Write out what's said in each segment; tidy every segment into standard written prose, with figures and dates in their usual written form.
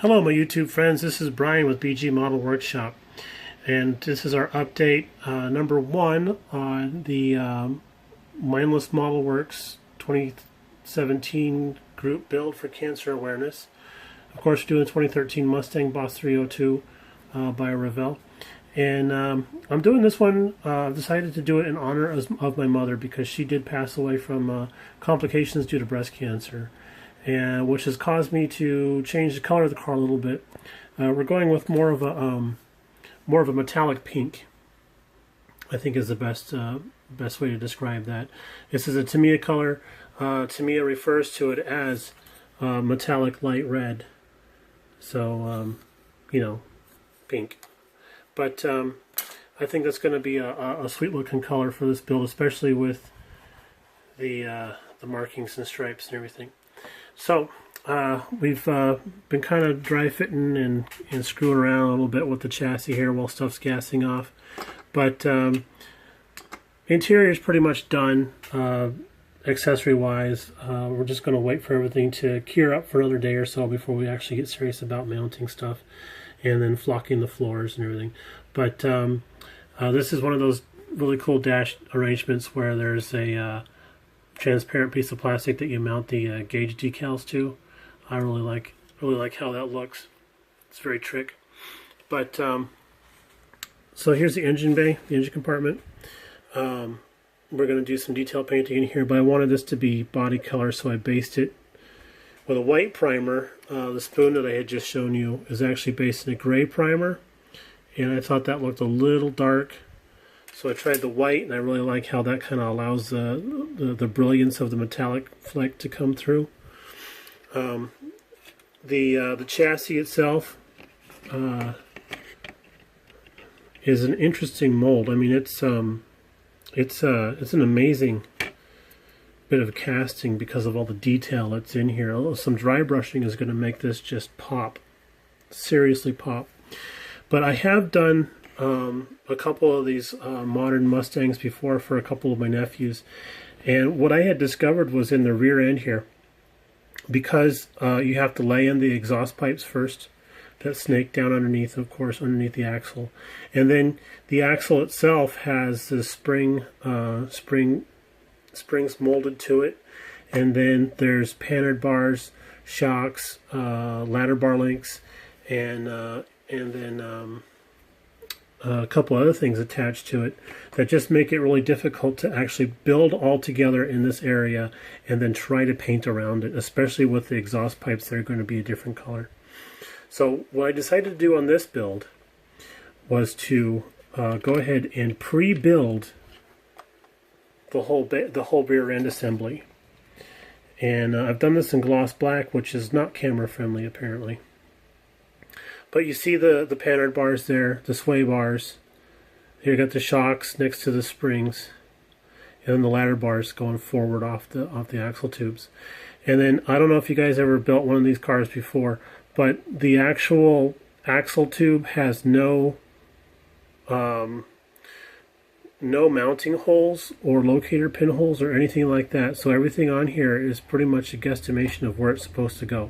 Hello my YouTube friends, this is Brian with BG Model Workshop, and this is our update number 1 on the Mindless Model Works 2017 group build for cancer awareness. Of course, we're doing 2013 Ma-Stang Boss 302 by Revell, and I'm doing this one. I've decided to do it in honor of my mother because she did pass away from complications due to breast cancer, and which has caused me to change the color of the car a little bit. We're going with more of a metallic pink, I think is the best way to describe that. This is a Tamiya color. Tamiya refers to it as metallic light red, so you know, pink. But I think that's going to be a sweet looking color for this build, especially with the markings and stripes and everything. So we've been kind of dry fitting and screwing around a little bit with the chassis here while stuff's gassing off. But interior is pretty much done accessory wise. We're just going to wait for everything to cure up for another day or so before we actually get serious about mounting stuff and then flocking the floors and everything. But this is one of those really cool dash arrangements where there's a transparent piece of plastic that you mount the gauge decals to. I really like how that looks. It's very trick. But so here's the engine bay, the engine compartment. We're going to do some detail painting in here, but I wanted this to be body color, so I based it with a white primer. The spoon that I had just shown you is actually based in a gray primer, and I thought that looked a little dark. So I tried the white, and I really like how that kind of allows the brilliance of the metallic fleck to come through. The chassis itself is an interesting mold. I mean, it's an amazing bit of casting because of all the detail that's in here. Although some dry brushing is going to make this just pop, seriously pop. But I have done a couple of these modern Mustangs before for a couple of my nephews, and what I had discovered was in the rear end here, because you have to lay in the exhaust pipes first that snake down underneath, of course, underneath the axle, and then the axle itself has the springs molded to it, and then there's panhard bars, shocks, ladder bar links, and then a couple other things attached to it that just make it really difficult to actually build all together in this area and then try to paint around it, especially with the exhaust pipes that are going to be a different color. So what I decided to do on this build was to go ahead and pre-build the whole rear end assembly. And I've done this in gloss black, which is not camera friendly apparently. But you see the panhard bars there, the sway bars. Here you got the shocks next to the springs, and then the ladder bars going forward off the axle tubes. And then I don't know if you guys ever built one of these cars before, but the actual axle tube has no mounting holes or locator pinholes or anything like that. So everything on here is pretty much a guesstimation of where it's supposed to go.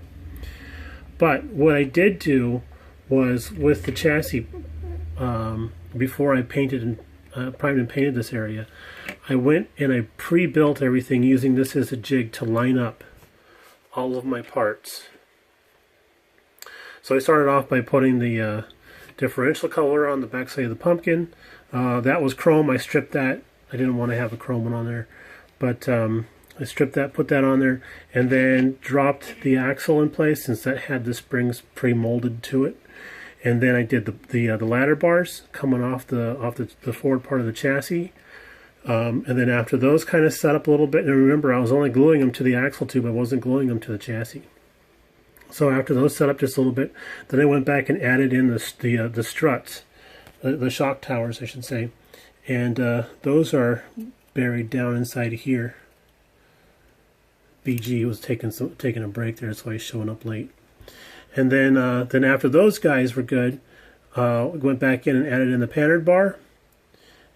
But what I did do was with the chassis, before I painted and primed and painted this area, I went and I pre-built everything using this as a jig to line up all of my parts. So I started off by putting the differential color on the backside of the pumpkin. That was chrome. I stripped that. I didn't want to have a chrome one on there, but I stripped that, put that on there, and then dropped the axle in place since that had the springs pre-molded to it. And then I did the ladder bars coming off the forward part of the chassis. And then after those kind of set up a little bit, and remember I was only gluing them to the axle tube, I wasn't gluing them to the chassis. So after those set up just a little bit, then I went back and added in the struts, the shock towers I should say, and those are buried down inside here. BG was taking a break there, that's why he's showing up late. And then after those guys were good, we went back in and added in the panhard bar.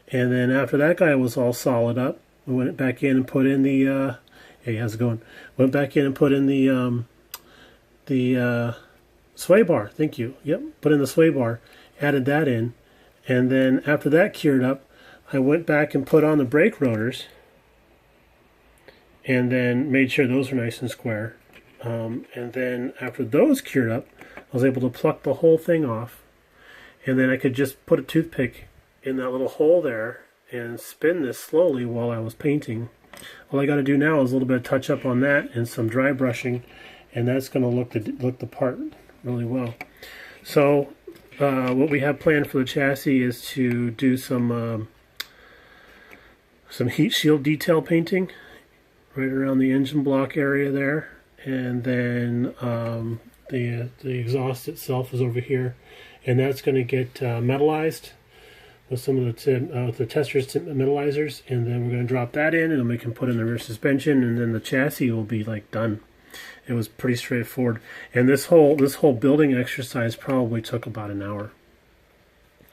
And then after that guy was all solid up, we went back in and put in the hey, how's it going? Went back in and put in the Sway bar, thank you. Yep, put in the sway bar, added that in, and then after that cured up, I went back and put on the brake rotors, and then made sure those were nice and square. And then after those cured up, I was able to pluck the whole thing off, and then I could just put a toothpick in that little hole there and spin this slowly while I was painting. All I got to do now is a little bit of touch up on that and some dry brushing, and that's going to look the part really well. So what we have planned for the chassis is to do some heat shield detail painting right around the engine block area there, and then the exhaust itself is over here, and that's going to get metallized with some of the testers metallizers, and then we're going to drop that in, and then we can put in the rear suspension, and then the chassis will be like done. It was pretty straightforward, and this whole building exercise probably took about an hour.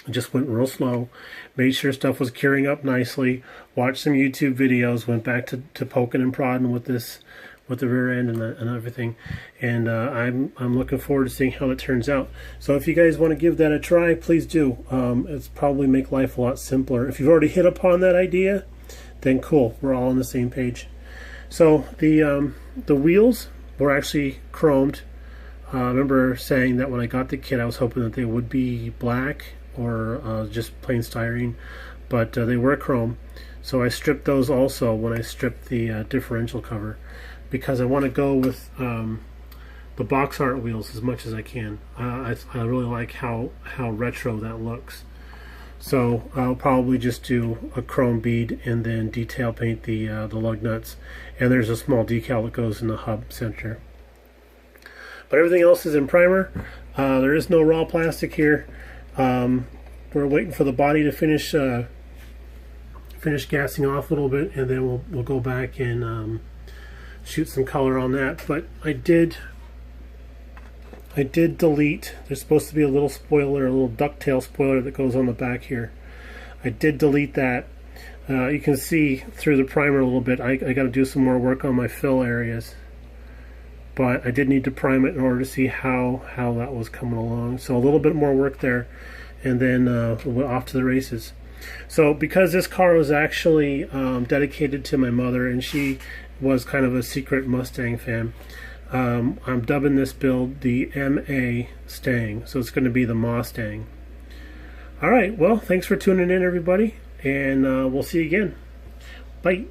I just went real slow, made sure stuff was curing up nicely, watched some YouTube videos, went back to poking and prodding with the rear end and everything, and I'm looking forward to seeing how it turns out. So if you guys want to give that a try, please do. It's probably make life a lot simpler. If you've already hit upon that idea, then cool, we're all on the same page. So the wheels were actually chromed. I remember saying that when I got the kit, I was hoping that they would be black or just plain styrene, but they were chrome. So I stripped those also when I stripped the differential cover, because I want to go with the box art wheels as much as I can. I really like how retro that looks. So I'll probably just do a chrome bead and then detail paint the lug nuts. And there's a small decal that goes in the hub center. But everything else is in primer. There is no raw plastic here. We're waiting for the body to finish gassing off a little bit, and then we'll go back and shoot some color on that. But I did delete, there's supposed to be a little spoiler, a little ducktail spoiler that goes on the back here. I did delete that. You can see through the primer a little bit. I got to do some more work on my fill areas, but I did need to prime it in order to see how that was coming along. So a little bit more work there, and then we're off to the races. So because this car was actually dedicated to my mother, and she was kind of a secret Mustang fan, I'm dubbing this build the Ma-Stang. So it's going to be the Ma-Stang. Alright, well, thanks for tuning in, everybody, and we'll see you again. Bye.